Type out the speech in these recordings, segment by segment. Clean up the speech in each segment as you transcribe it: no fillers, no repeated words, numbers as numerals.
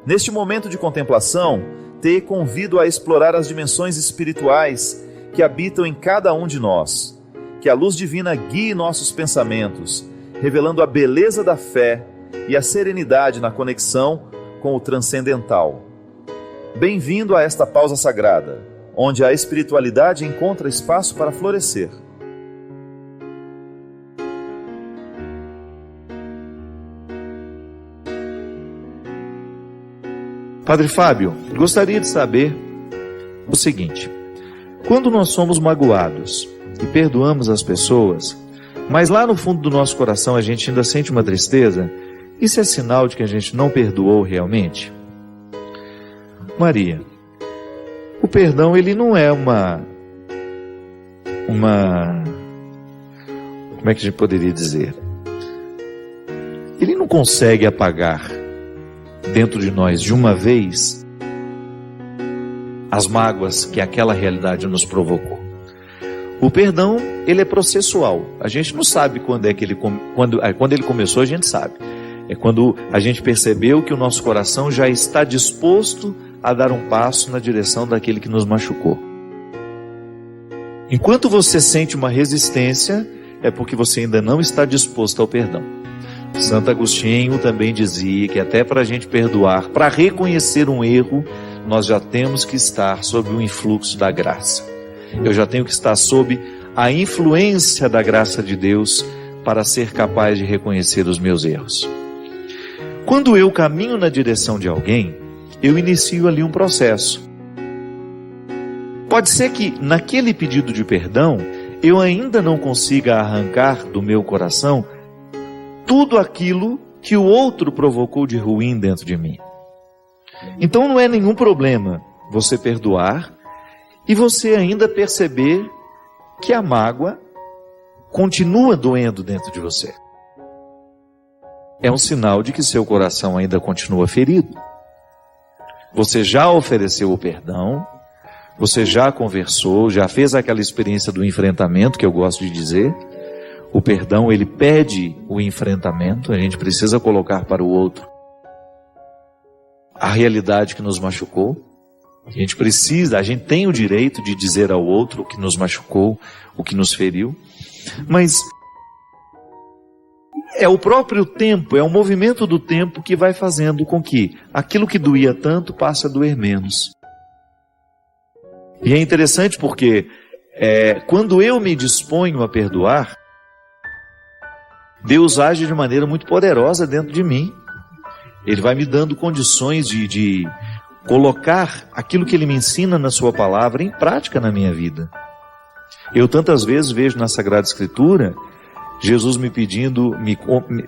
Neste momento de contemplação, te convido a explorar as dimensões espirituais que habitam em cada um de nós. Que a luz divina guie nossos pensamentos, revelando a beleza da fé e a serenidade na conexão com o transcendental. Bem-vindo a esta pausa sagrada, onde a espiritualidade encontra espaço para florescer. Padre Fábio, gostaria de saber o seguinte: quando nós somos magoados e perdoamos as pessoas, mas lá no fundo do nosso coração a gente ainda sente uma tristeza, isso é sinal de que a gente não perdoou realmente? Maria, o perdão ele não é uma como é que a gente poderia dizer? Ele não consegue apagar dentro de nós de uma vez as mágoas que aquela realidade nos provocou. O perdão, ele é processual. A gente não sabe quando ele começou, a gente sabe. É quando a gente percebeu que o nosso coração já está disposto a dar um passo na direção daquele que nos machucou. Enquanto você sente uma resistência, é porque você ainda não está disposto ao perdão. Santo Agostinho também dizia que até para a gente perdoar, para reconhecer um erro, nós já temos que estar sob o influxo da graça. Eu já tenho que estar sob a influência da graça de Deus para ser capaz de reconhecer os meus erros. Quando eu caminho na direção de alguém, eu inicio ali um processo. Pode ser que naquele pedido de perdão, eu ainda não consiga arrancar do meu coração tudo aquilo que o outro provocou de ruim dentro de mim. Então não é nenhum problema você perdoar e você ainda perceber que a mágoa continua doendo dentro de você. É um sinal de que seu coração ainda continua ferido. Você já ofereceu o perdão, você já conversou, já fez aquela experiência do enfrentamento que eu gosto de dizer. O perdão, ele pede o enfrentamento, a gente precisa colocar para o outro a realidade que nos machucou. A gente tem o direito de dizer ao outro o que nos machucou, o que nos feriu. Mas é o próprio tempo, é o movimento do tempo que vai fazendo com que aquilo que doía tanto passe a doer menos. E é interessante porque quando eu me disponho a perdoar, Deus age de maneira muito poderosa dentro de mim. Ele vai me dando condições de colocar aquilo que Ele me ensina na sua palavra em prática na minha vida. Eu tantas vezes vejo na Sagrada Escritura Jesus me pedindo,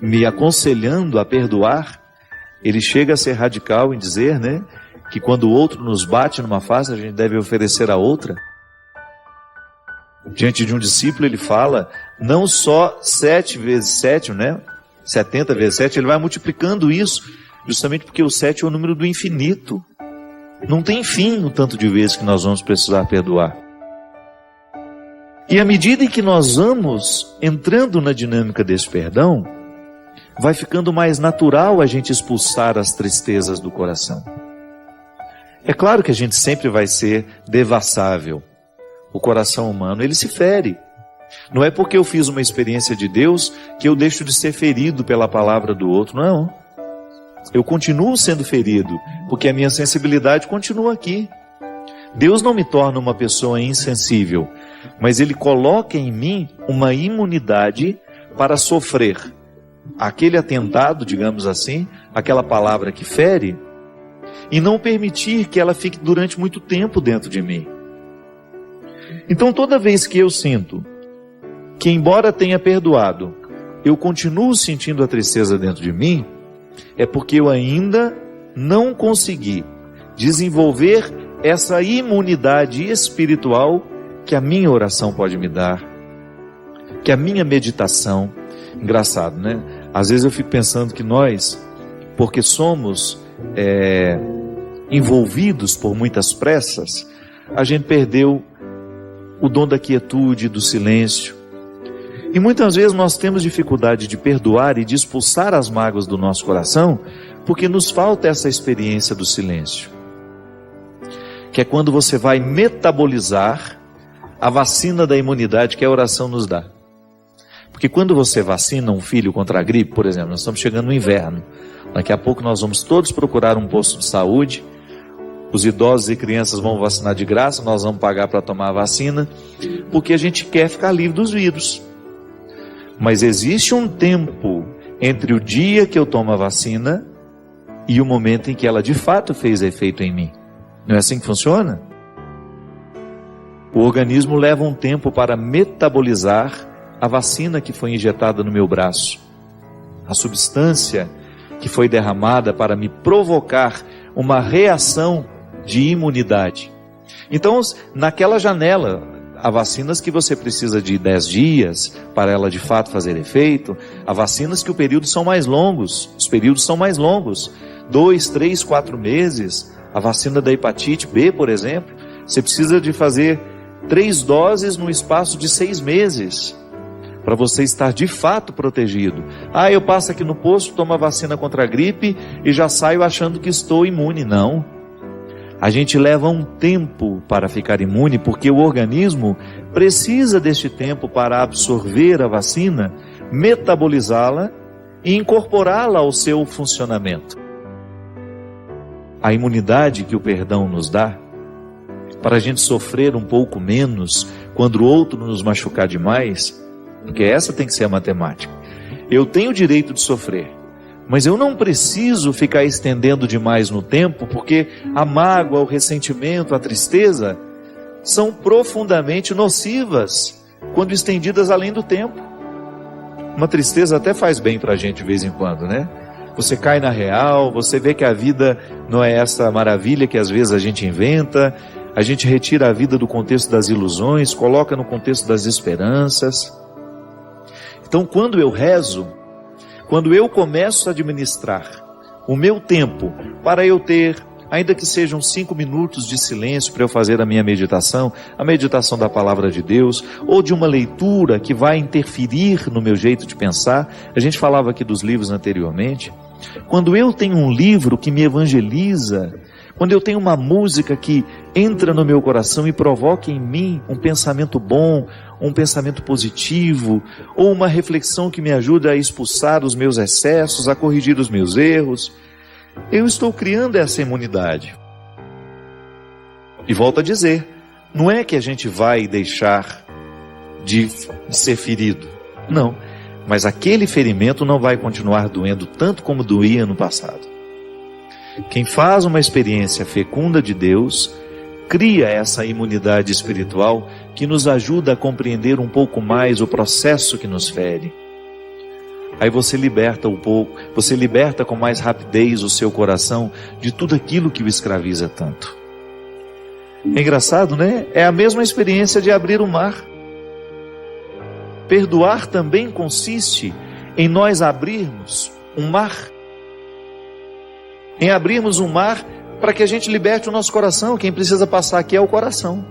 me aconselhando a perdoar. Ele chega a ser radical em dizer, que quando o outro nos bate numa face, a gente deve oferecer a outra. Diante de um discípulo ele fala, não só 7 vezes 7, 70 vezes 7, ele vai multiplicando isso, justamente porque o 7 é o número do infinito. Não tem fim o tanto de vezes que nós vamos precisar perdoar. E à medida em que nós vamos entrando na dinâmica desse perdão, vai ficando mais natural a gente expulsar as tristezas do coração. É claro que a gente sempre vai ser devassável. O coração humano, ele se fere. Não é porque eu fiz uma experiência de Deus que eu deixo de ser ferido pela palavra do outro, não. Eu continuo sendo ferido, porque a minha sensibilidade continua aqui. Deus não me torna uma pessoa insensível, mas Ele coloca em mim uma imunidade para sofrer aquele atentado, digamos assim, aquela palavra que fere, e não permitir que ela fique durante muito tempo dentro de mim. Então toda vez que eu sinto que, embora tenha perdoado, eu continuo sentindo a tristeza dentro de mim, é porque eu ainda não consegui desenvolver essa imunidade espiritual que a minha oração pode me dar, que a minha meditação. Engraçado, Às vezes eu fico pensando que nós, porque somos envolvidos por muitas pressas, a gente perdeu o dom da quietude, do silêncio. E muitas vezes nós temos dificuldade de perdoar e de expulsar as mágoas do nosso coração, porque nos falta essa experiência do silêncio, que é quando você vai metabolizar a vacina da imunidade que a oração nos dá. Porque quando você vacina um filho contra a gripe, por exemplo, nós estamos chegando no inverno, daqui a pouco nós vamos todos procurar um posto de saúde, os idosos e crianças vão vacinar de graça, nós vamos pagar para tomar a vacina, porque a gente quer ficar livre dos vírus. Mas existe um tempo entre o dia que eu tomo a vacina e o momento em que ela de fato fez efeito em mim. Não é assim que funciona? O organismo leva um tempo para metabolizar a vacina que foi injetada no meu braço, a substância que foi derramada para me provocar uma reação de imunidade. Então, naquela janela, há vacinas que você precisa de 10 dias para ela de fato fazer efeito, há vacinas que os períodos são mais longos, 2, 3, 4 meses. A vacina da hepatite B, por exemplo, você precisa de fazer 3 doses no espaço de 6 meses, para você estar de fato protegido. Eu passo aqui no posto, tomo a vacina contra a gripe e já saio achando que estou imune. Não. A gente leva um tempo para ficar imune, porque o organismo precisa deste tempo para absorver a vacina, metabolizá-la e incorporá-la ao seu funcionamento. A imunidade que o perdão nos dá, para a gente sofrer um pouco menos quando o outro nos machucar demais, porque essa tem que ser a matemática. Eu tenho o direito de sofrer, mas eu não preciso ficar estendendo demais no tempo, porque a mágoa, o ressentimento, a tristeza são profundamente nocivas quando estendidas além do tempo. Uma tristeza até faz bem para a gente de vez em quando, né? Você cai na real, você vê que a vida não é essa maravilha que às vezes a gente inventa, a gente retira a vida do contexto das ilusões, coloca no contexto das esperanças. Então, quando eu rezo, quando eu começo a administrar o meu tempo para eu ter, ainda que sejam 5 minutos de silêncio para eu fazer a minha meditação, a meditação da palavra de Deus, ou de uma leitura que vai interferir no meu jeito de pensar, a gente falava aqui dos livros anteriormente, quando eu tenho um livro que me evangeliza, quando eu tenho uma música que entra no meu coração e provoca em mim um pensamento bom, um pensamento positivo, ou uma reflexão que me ajuda a expulsar os meus excessos, a corrigir os meus erros, eu estou criando essa imunidade. E volto a dizer, não é que a gente vai deixar de ser ferido, não, mas aquele ferimento não vai continuar doendo tanto como doía no passado. Quem faz uma experiência fecunda de Deus, cria essa imunidade espiritual que nos ajuda a compreender um pouco mais o processo que nos fere. Aí você liberta um pouco, você liberta com mais rapidez o seu coração de tudo aquilo que o escraviza tanto. É engraçado, né? É a mesma experiência de abrir o mar. Perdoar também consiste em nós abrirmos um mar. Em abrirmos um mar para que a gente liberte o nosso coração. Quem precisa passar aqui é o coração.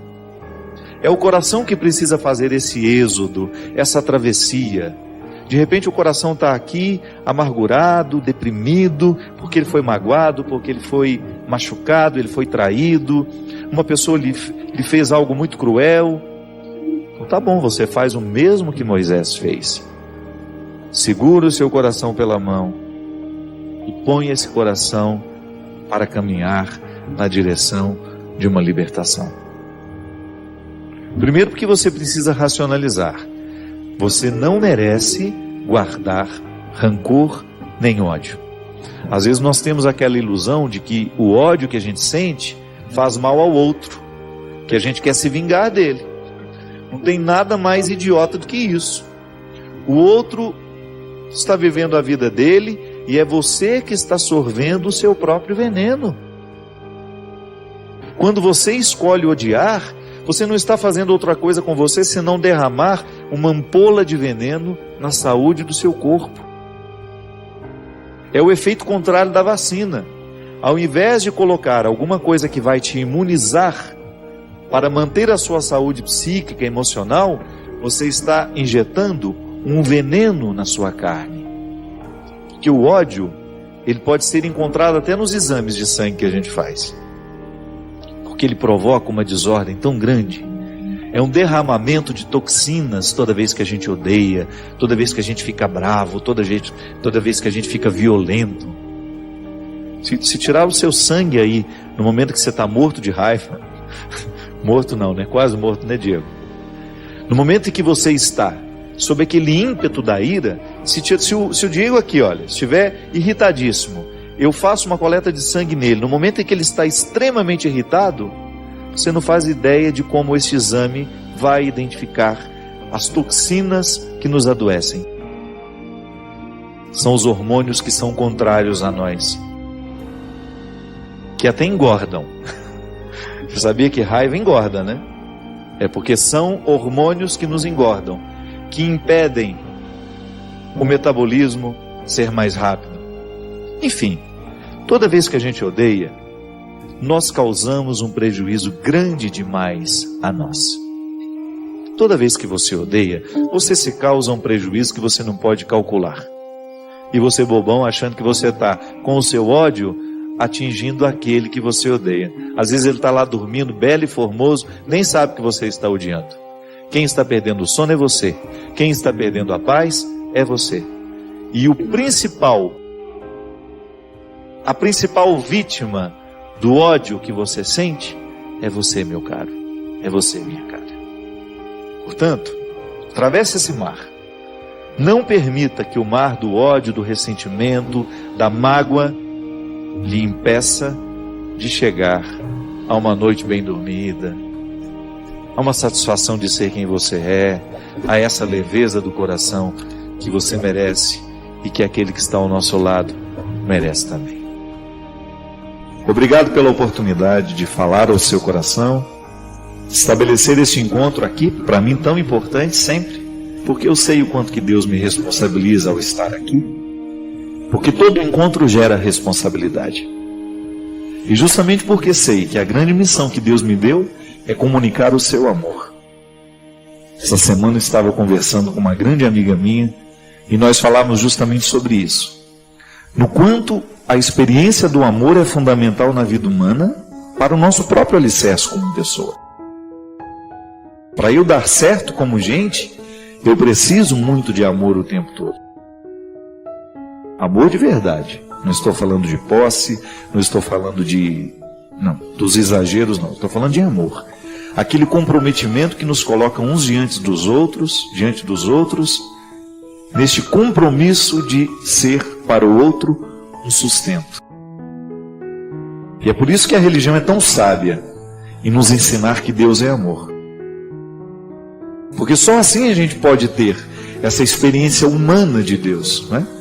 É o coração que precisa fazer esse êxodo, essa travessia. De repente o coração está aqui, amargurado, deprimido, porque ele foi magoado, porque ele foi machucado, ele foi traído, uma pessoa lhe fez algo muito cruel. Então tá bom, você faz o mesmo que Moisés fez. Segura o seu coração pela mão e põe esse coração para caminhar na direção de uma libertação. Primeiro, porque você precisa racionalizar. Você não merece guardar rancor nem ódio. Às vezes nós temos aquela ilusão de que o ódio que a gente sente faz mal ao outro, que a gente quer se vingar dele. Não tem nada mais idiota do que isso. O outro está vivendo a vida dele e é você que está sorvendo o seu próprio veneno. Quando você escolhe odiar, você não está fazendo outra coisa com você senão derramar uma ampola de veneno na saúde do seu corpo. É o efeito contrário da vacina. Ao invés de colocar alguma coisa que vai te imunizar para manter a sua saúde psíquica e emocional, você está injetando um veneno na sua carne. Que o ódio, ele pode ser encontrado até nos exames de sangue que a gente faz. Porque ele provoca uma desordem tão grande. É um derramamento de toxinas toda vez que a gente odeia, toda vez que a gente fica bravo, toda vez que a gente fica violento. Se tirar o seu sangue aí, no momento que você está morto de raiva, morto não, né? Quase morto, né, Diego? No momento em que você está sob aquele ímpeto da ira, se o Diego aqui, olha, estiver irritadíssimo, eu faço uma coleta de sangue nele, no momento em que ele está extremamente irritado, você não faz ideia de como este exame vai identificar as toxinas que nos adoecem. São os hormônios que são contrários a nós, que até engordam. Você sabia que raiva engorda, né? É porque são hormônios que nos engordam, que impedem o metabolismo ser mais rápido. Enfim, toda vez que a gente odeia, nós causamos um prejuízo grande demais a nós. Toda vez que você odeia, você se causa um prejuízo que você não pode calcular. E você, bobão, achando que você está com o seu ódio atingindo aquele que você odeia. Às vezes ele está lá dormindo, belo e formoso, nem sabe que você está odiando. Quem está perdendo o sono é você. Quem está perdendo a paz é você. E a principal vítima do ódio que você sente é você, meu caro. É você, minha cara. Portanto, atravesse esse mar. Não permita que o mar do ódio, do ressentimento, da mágoa lhe impeça de chegar a uma noite bem dormida, a uma satisfação de ser quem você é, a essa leveza do coração que você merece e que aquele que está ao nosso lado merece também. Obrigado pela oportunidade de falar ao seu coração, estabelecer esse encontro aqui, para mim tão importante sempre, porque eu sei o quanto que Deus me responsabiliza ao estar aqui, porque todo encontro gera responsabilidade. E justamente porque sei que a grande missão que Deus me deu é comunicar o seu amor. Essa semana eu estava conversando com uma grande amiga minha e nós falávamos justamente sobre isso. No quanto a experiência do amor é fundamental na vida humana para o nosso próprio alicerce como pessoa. Para eu dar certo como gente, eu preciso muito de amor o tempo todo. Amor de verdade. Não estou falando de posse, não estou falando dos exageros, não. Estou falando de amor. Aquele comprometimento que nos coloca uns diante dos outros, neste compromisso de ser para o outro um sustento. E é por isso que a religião é tão sábia em nos ensinar que Deus é amor. Porque só assim a gente pode ter essa experiência humana de Deus, não é?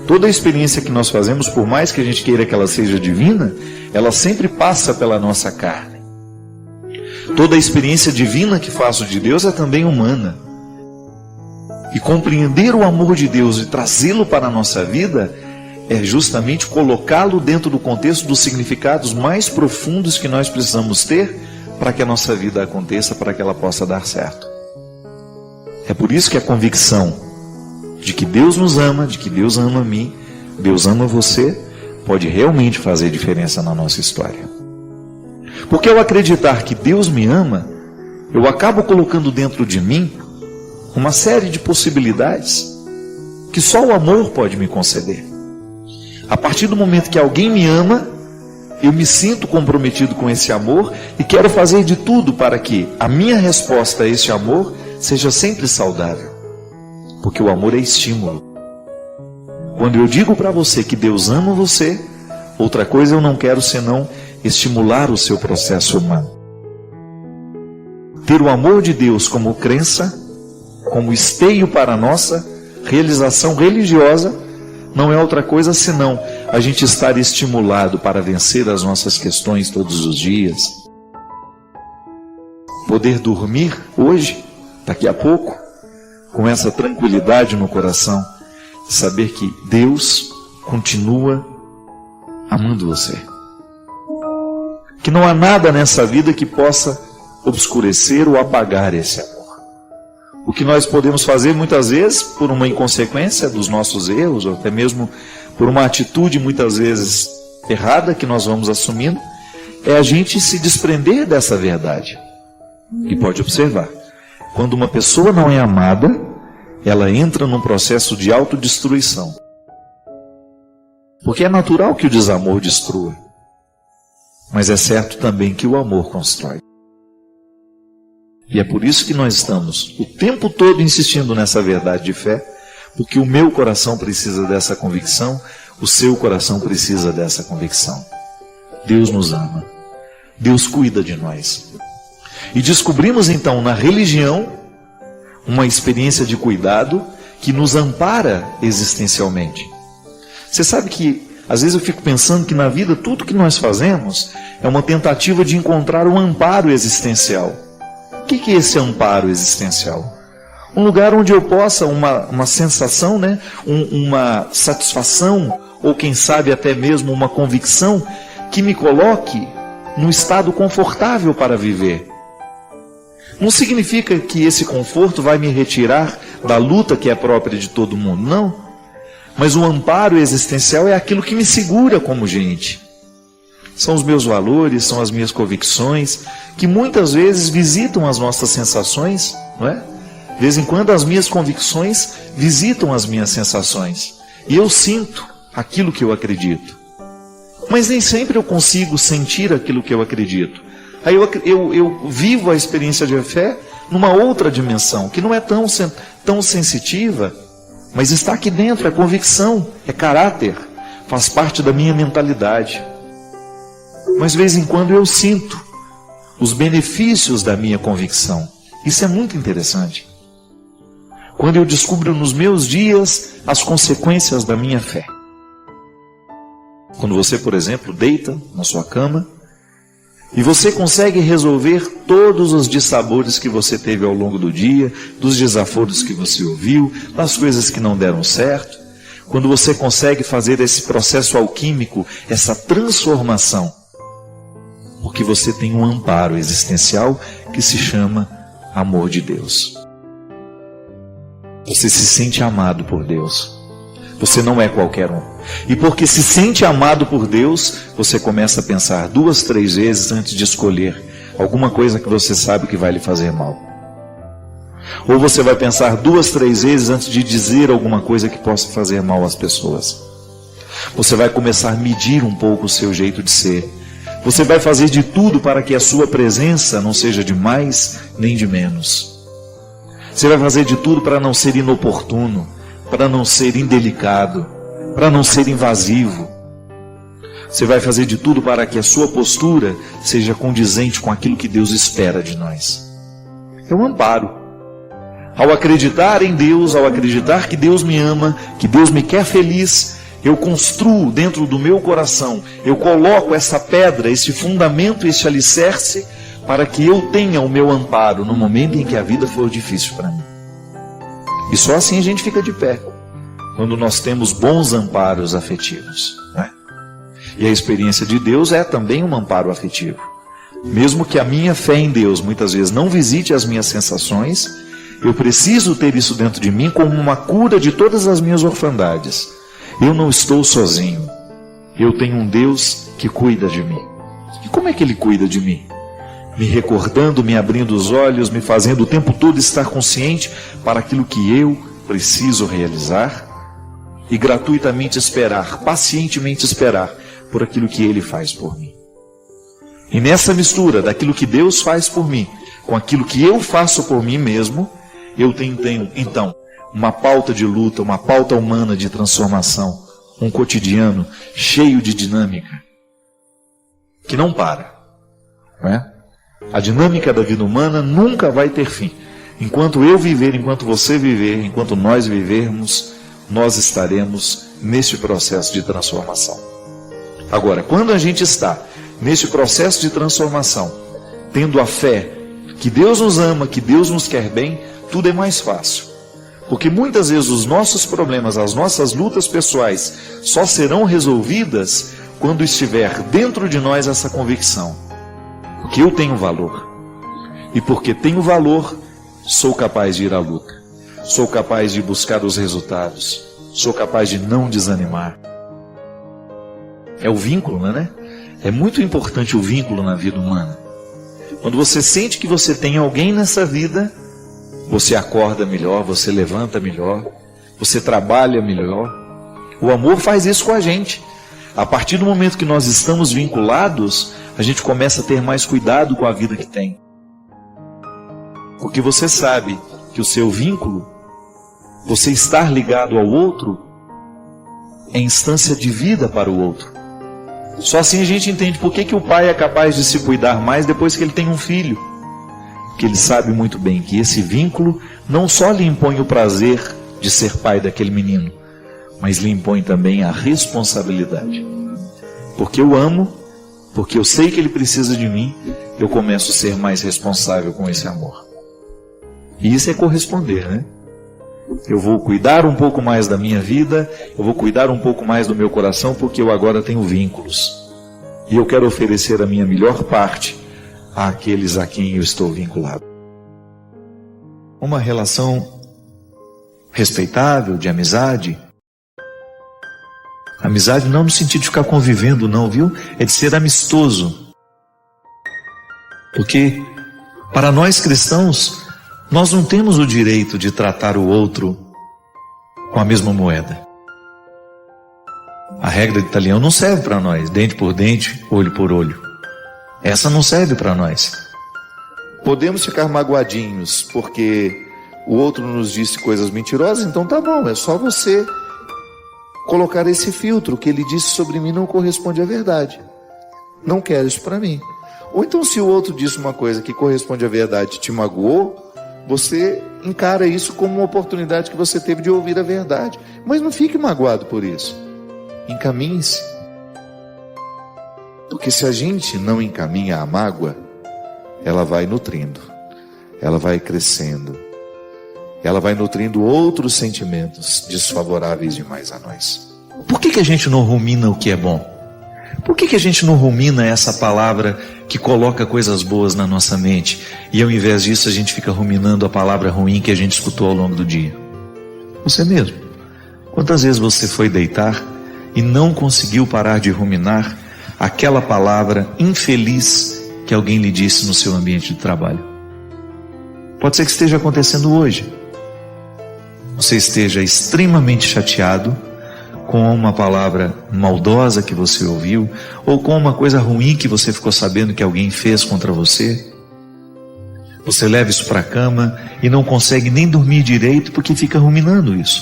Toda a experiência que nós fazemos, por mais que a gente queira que ela seja divina, ela sempre passa pela nossa carne. Toda a experiência divina que faço de Deus é também humana. E compreender o amor de Deus e trazê-lo para a nossa vida é justamente colocá-lo dentro do contexto dos significados mais profundos que nós precisamos ter para que a nossa vida aconteça, para que ela possa dar certo. É por isso que a convicção de que Deus nos ama, de que Deus ama a mim, Deus ama você, pode realmente fazer diferença na nossa história. Porque ao acreditar que Deus me ama, eu acabo colocando dentro de mim uma série de possibilidades que só o amor pode me conceder. A partir do momento que alguém me ama, eu me sinto comprometido com esse amor e quero fazer de tudo para que a minha resposta a esse amor seja sempre saudável. Porque o amor é estímulo. Quando eu digo para você que Deus ama você, outra coisa eu não quero senão estimular o seu processo humano. Ter o amor de Deus como crença, como esteio para a nossa realização religiosa, não é outra coisa senão a gente estar estimulado para vencer as nossas questões todos os dias. Poder dormir hoje, daqui a pouco, com essa tranquilidade no coração, saber que Deus continua amando você. Que não há nada nessa vida que possa obscurecer ou apagar esse amor. O que nós podemos fazer muitas vezes por uma inconsequência dos nossos erros, ou até mesmo por uma atitude muitas vezes errada que nós vamos assumindo, é a gente se desprender dessa verdade. E pode observar, quando uma pessoa não é amada, ela entra num processo de autodestruição. Porque é natural que o desamor destrua, mas é certo também que o amor constrói. E é por isso que nós estamos o tempo todo insistindo nessa verdade de fé, porque o meu coração precisa dessa convicção, o seu coração precisa dessa convicção. Deus nos ama, Deus cuida de nós. E descobrimos então na religião uma experiência de cuidado que nos ampara existencialmente. Você sabe que às vezes eu fico pensando que na vida tudo que nós fazemos é uma tentativa de encontrar um amparo existencial. O que é esse amparo existencial? Um lugar onde eu possa, uma sensação, né? Uma satisfação, ou quem sabe até mesmo uma convicção, que me coloque num estado confortável para viver. Não significa que esse conforto vai me retirar da luta que é própria de todo mundo, não. Mas o amparo existencial é aquilo que me segura como gente. São os meus valores, são as minhas convicções, que muitas vezes visitam as nossas sensações, não é? De vez em quando as minhas convicções visitam as minhas sensações. E eu sinto aquilo que eu acredito. Mas nem sempre eu consigo sentir aquilo que eu acredito. Aí eu vivo a experiência de fé numa outra dimensão, que não é tão sensitiva, mas está aqui dentro, é convicção, é caráter, faz parte da minha mentalidade. Mas de vez em quando eu sinto os benefícios da minha convicção. Isso é muito interessante. Quando eu descubro nos meus dias as consequências da minha fé. Quando você, por exemplo, deita na sua cama e você consegue resolver todos os dissabores que você teve ao longo do dia, dos desaforos que você ouviu, das coisas que não deram certo. Quando você consegue fazer esse processo alquímico, essa transformação, porque você tem um amparo existencial que se chama amor de Deus. Você se sente amado por Deus. Você não é qualquer um. E porque se sente amado por Deus, você começa a pensar 2, 3 vezes antes de escolher alguma coisa que você sabe que vai lhe fazer mal. Ou você vai pensar 2, 3 vezes antes de dizer alguma coisa que possa fazer mal às pessoas. Você vai começar a medir um pouco o seu jeito de ser. Você vai fazer de tudo para que a sua presença não seja de mais nem de menos. Você vai fazer de tudo para não ser inoportuno, para não ser indelicado, para não ser invasivo. Você vai fazer de tudo para que a sua postura seja condizente com aquilo que Deus espera de nós. É um amparo. Ao acreditar em Deus, ao acreditar que Deus me ama, que Deus me quer feliz, eu construo dentro do meu coração, eu coloco essa pedra, esse fundamento, esse alicerce, para que eu tenha o meu amparo no momento em que a vida for difícil para mim. E só assim a gente fica de pé, quando nós temos bons amparos afetivos, né? E a experiência de Deus é também um amparo afetivo. Mesmo que a minha fé em Deus muitas vezes não visite as minhas sensações, eu preciso ter isso dentro de mim como uma cura de todas as minhas orfandades. Eu não estou sozinho. Eu tenho um Deus que cuida de mim. E como é que Ele cuida de mim? Me recordando, me abrindo os olhos, me fazendo o tempo todo estar consciente para aquilo que eu preciso realizar e gratuitamente esperar, pacientemente esperar por aquilo que Ele faz por mim. E nessa mistura daquilo que Deus faz por mim com aquilo que eu faço por mim mesmo, eu tenho então uma pauta de luta, uma pauta humana de transformação, um cotidiano cheio de dinâmica que não para, não é? A dinâmica da vida humana nunca vai ter fim. Enquanto eu viver, enquanto você viver, enquanto nós vivermos, nós estaremos nesse processo de transformação. Agora, quando a gente está nesse processo de transformação, tendo a fé que Deus nos ama, que Deus nos quer bem, tudo é mais fácil. Porque muitas vezes os nossos problemas, as nossas lutas pessoais só serão resolvidas quando estiver dentro de nós essa convicção. Porque eu tenho valor. E porque tenho valor, sou capaz de ir à luta, sou capaz de buscar os resultados, sou capaz de não desanimar. É o vínculo, né? É muito importante o vínculo na vida humana. Quando você sente que você tem alguém nessa vida, você acorda melhor, você levanta melhor, você trabalha melhor. O amor faz isso com a gente. A partir do momento que nós estamos vinculados, a gente começa a ter mais cuidado com a vida que tem. Porque você sabe que o seu vínculo, você estar ligado ao outro, é instância de vida para o outro. Só assim a gente entende por que o pai é capaz de se cuidar mais depois que ele tem um filho. Porque ele sabe muito bem que esse vínculo não só lhe impõe o prazer de ser pai daquele menino, mas lhe impõe também a responsabilidade. Porque eu amo, porque eu sei que ele precisa de mim, eu começo a ser mais responsável com esse amor. E isso é corresponder, né? Eu vou cuidar um pouco mais da minha vida, eu vou cuidar um pouco mais do meu coração, porque eu agora tenho vínculos. E eu quero oferecer a minha melhor parte àqueles a quem eu estou vinculado. Uma relação respeitável, de amizade. Amizade não no sentido de ficar convivendo, não, viu? É de ser amistoso. Porque, para nós cristãos, nós não temos o direito de tratar o outro com a mesma moeda. A regra de Italião não serve para nós, dente por dente, olho por olho. Essa não serve para nós. Podemos ficar magoadinhos porque o outro nos disse coisas mentirosas, então tá bom, é só você colocar esse filtro. O que ele disse sobre mim não corresponde à verdade. Não quero isso para mim. Ou então, se o outro disse uma coisa que corresponde à verdade e te magoou, você encara isso como uma oportunidade que você teve de ouvir a verdade. Mas não fique magoado por isso. Encaminhe-se. Porque se a gente não encaminha a mágoa, ela vai nutrindo, ela vai crescendo, ela vai nutrindo outros sentimentos desfavoráveis demais a nós. Por que a gente não rumina o que é bom? Por que a gente não rumina essa palavra que coloca coisas boas na nossa mente, e ao invés disso a gente fica ruminando a palavra ruim que a gente escutou ao longo do dia? Você mesmo. Quantas vezes você foi deitar e não conseguiu parar de ruminar aquela palavra infeliz que alguém lhe disse no seu ambiente de trabalho? Pode ser que esteja acontecendo hoje. Você esteja extremamente chateado com uma palavra maldosa que você ouviu, ou com uma coisa ruim que você ficou sabendo que alguém fez contra você. Você leva isso para a cama e não consegue nem dormir direito porque fica ruminando isso.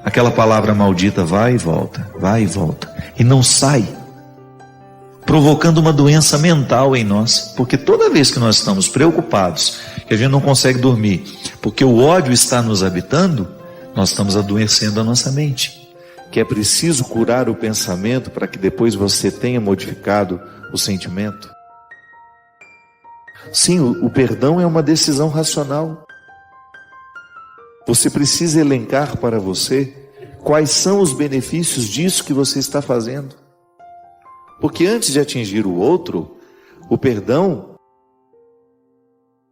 Aquela palavra maldita vai e volta, e não sai, provocando uma doença mental em nós, porque toda vez que nós estamos preocupados, que a gente não consegue dormir, porque o ódio está nos habitando, nós estamos adoecendo a nossa mente. Que é preciso curar o pensamento para que depois você tenha modificado o sentimento. Sim, o perdão é uma decisão racional. Você precisa elencar para você quais são os benefícios disso que você está fazendo. Porque antes de atingir o outro, o perdão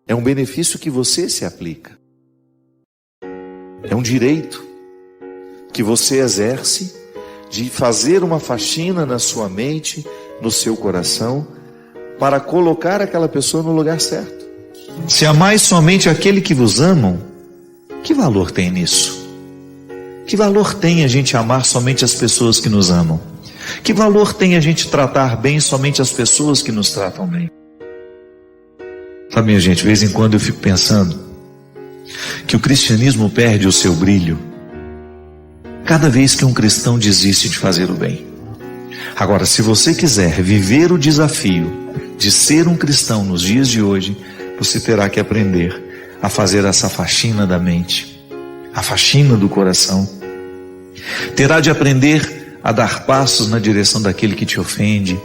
é um benefício que você se aplica. É um direito que você exerce de fazer uma faxina na sua mente, no seu coração, para colocar aquela pessoa no lugar certo. Se amais somente aquele que vos amam, que valor tem nisso? Que valor tem a gente amar somente as pessoas que nos amam? Que valor tem a gente tratar bem somente as pessoas que nos tratam bem? Sabe, minha gente, de vez em quando eu fico pensando que o cristianismo perde o seu brilho cada vez que um cristão desiste de fazer o bem. Agora, se você quiser viver o desafio de ser um cristão nos dias de hoje, você terá que aprender a fazer essa faxina da mente, a faxina do coração. Terá de aprender a dar passos na direção daquele que te ofende.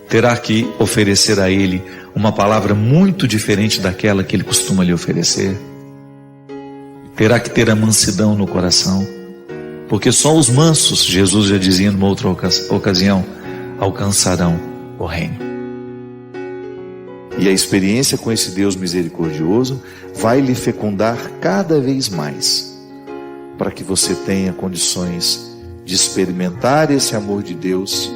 Terá que oferecer a ele uma palavra muito diferente daquela que ele costuma lhe oferecer. Terá que ter a mansidão no coração. Porque só os mansos, Jesus já dizia numa outra ocasião, alcançarão o reino. E a experiência com esse Deus misericordioso vai lhe fecundar cada vez mais, para que você tenha condições de experimentar esse amor de Deus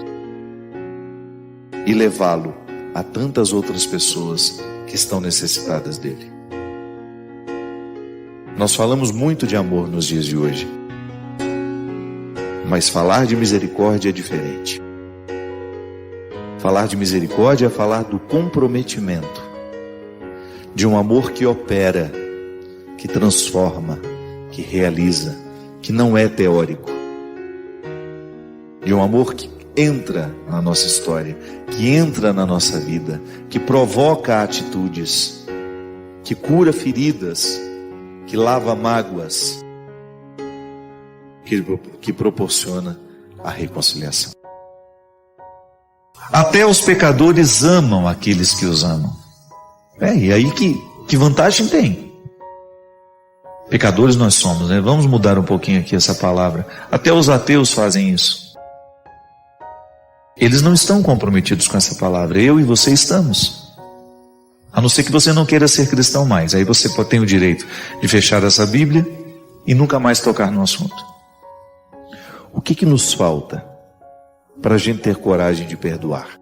e levá-lo a tantas outras pessoas que estão necessitadas dele. Nós falamos muito de amor nos dias de hoje, mas falar de misericórdia é diferente. Falar de misericórdia é falar do comprometimento, de um amor que opera, que transforma, que realiza, que não é teórico. De um amor que entra na nossa história, que entra na nossa vida, que provoca atitudes, que cura feridas, que lava mágoas, que proporciona a reconciliação. Até os pecadores amam aqueles que os amam. E aí que vantagem tem? Pecadores nós somos, né? Vamos mudar um pouquinho aqui essa palavra. Até os ateus fazem isso. Eles não estão comprometidos com essa palavra. Eu e você estamos. A não ser que você não queira ser cristão mais. Aí você tem o direito de fechar essa Bíblia e nunca mais tocar no assunto. O que nos falta para a gente ter coragem de perdoar?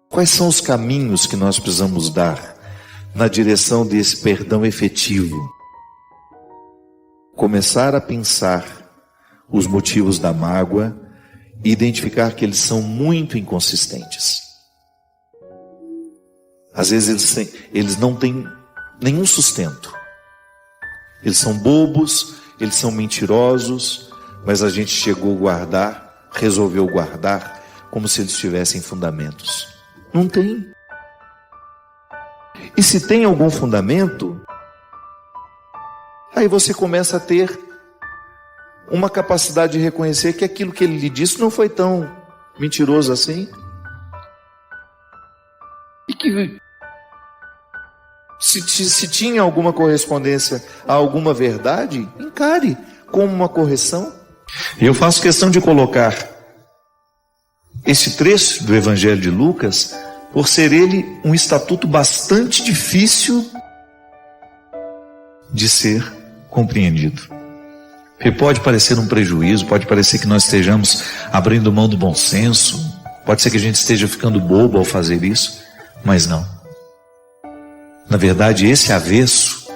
Quais são os caminhos que nós precisamos dar na direção desse perdão efetivo? Começar a pensar os motivos da mágoa e identificar que eles são muito inconsistentes. Às vezes eles não têm nenhum sustento. Eles são bobos, eles são mentirosos, mas a gente resolveu guardar como se eles tivessem fundamentos. Não tem. E se tem algum fundamento, aí você começa a ter uma capacidade de reconhecer que aquilo que ele lhe disse não foi tão mentiroso assim. E que se tinha alguma correspondência a alguma verdade, encare como uma correção. E eu faço questão de colocar esse trecho do Evangelho de Lucas, por ser ele um estatuto bastante difícil de ser compreendido. Porque pode parecer um prejuízo, pode parecer que nós estejamos abrindo mão do bom senso, pode ser que a gente esteja ficando bobo ao fazer isso, mas não. Na verdade, esse avesso,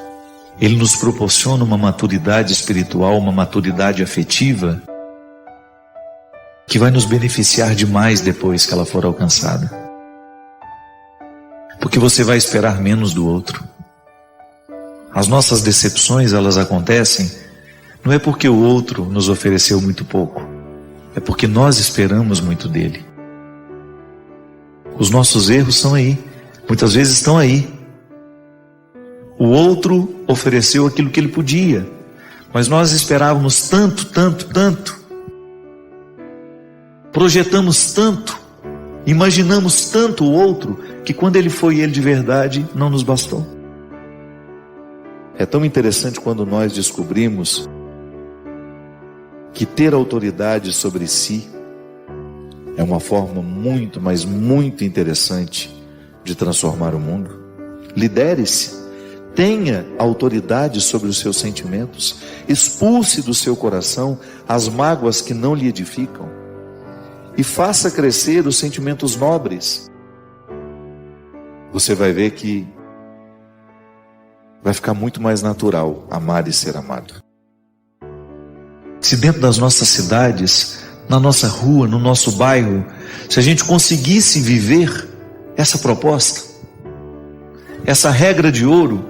ele nos proporciona uma maturidade espiritual, uma maturidade afetiva, que vai nos beneficiar demais depois que ela for alcançada. Porque você vai esperar menos do outro. As nossas decepções, elas acontecem, não é porque o outro nos ofereceu muito pouco, é porque nós esperamos muito dele. Os nossos erros são aí, muitas vezes estão aí. O outro ofereceu aquilo que ele podia, mas nós esperávamos tanto, projetamos tanto, imaginamos tanto o outro, que quando ele foi ele de verdade, não nos bastou. É tão interessante quando nós descobrimos que ter autoridade sobre si é uma forma muito, mas muito interessante de transformar o mundo. Lidere-se, tenha autoridade sobre os seus sentimentos, expulse do seu coração as mágoas que não lhe edificam e faça crescer os sentimentos nobres. Você vai ver que vai ficar muito mais natural amar e ser amado. Se dentro das nossas cidades, na nossa rua, no nosso bairro, se a gente conseguisse viver essa proposta, essa regra de ouro,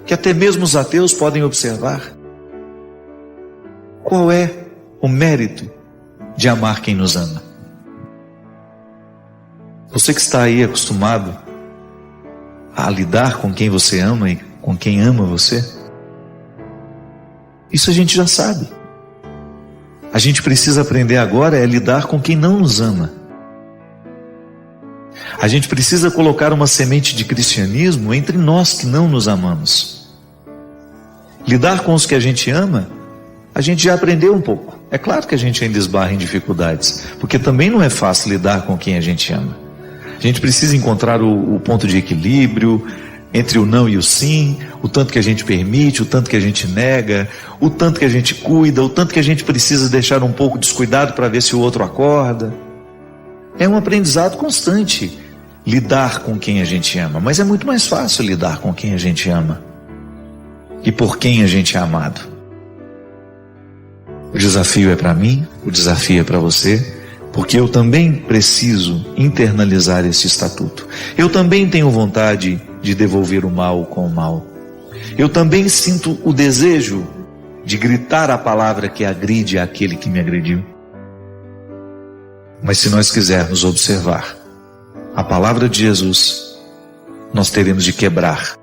que até mesmo os ateus podem observar, qual é o mérito de amar quem nos ama? Você que está aí acostumado a lidar com quem você ama e com quem ama você, isso a gente já sabe. A gente precisa aprender agora a lidar com quem não nos ama. A gente precisa colocar uma semente de cristianismo entre nós que não nos amamos. Lidar com os que a gente ama, a gente já aprendeu um pouco. É claro que a gente ainda esbarra em dificuldades, porque também não é fácil lidar com quem a gente ama. A gente precisa encontrar o ponto de equilíbrio entre o não e o sim, o tanto que a gente permite, o tanto que a gente nega, o tanto que a gente cuida, o tanto que a gente precisa deixar um pouco descuidado para ver se o outro acorda. É um aprendizado constante lidar com quem a gente ama, mas é muito mais fácil lidar com quem a gente ama e por quem a gente é amado. O desafio é para mim, o desafio é para você, porque eu também preciso internalizar esse estatuto. Eu também tenho vontade de devolver o mal com o mal. Eu também sinto o desejo de gritar a palavra que agride aquele que me agrediu. Mas se nós quisermos observar a palavra de Jesus, nós teremos de quebrar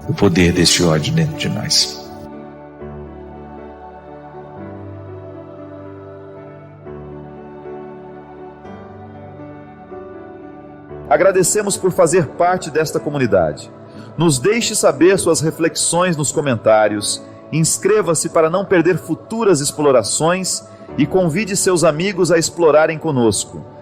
o poder deste ódio dentro de nós. Agradecemos por fazer parte desta comunidade. Nos deixe saber suas reflexões nos comentários, inscreva-se para não perder futuras explorações e convide seus amigos a explorarem conosco.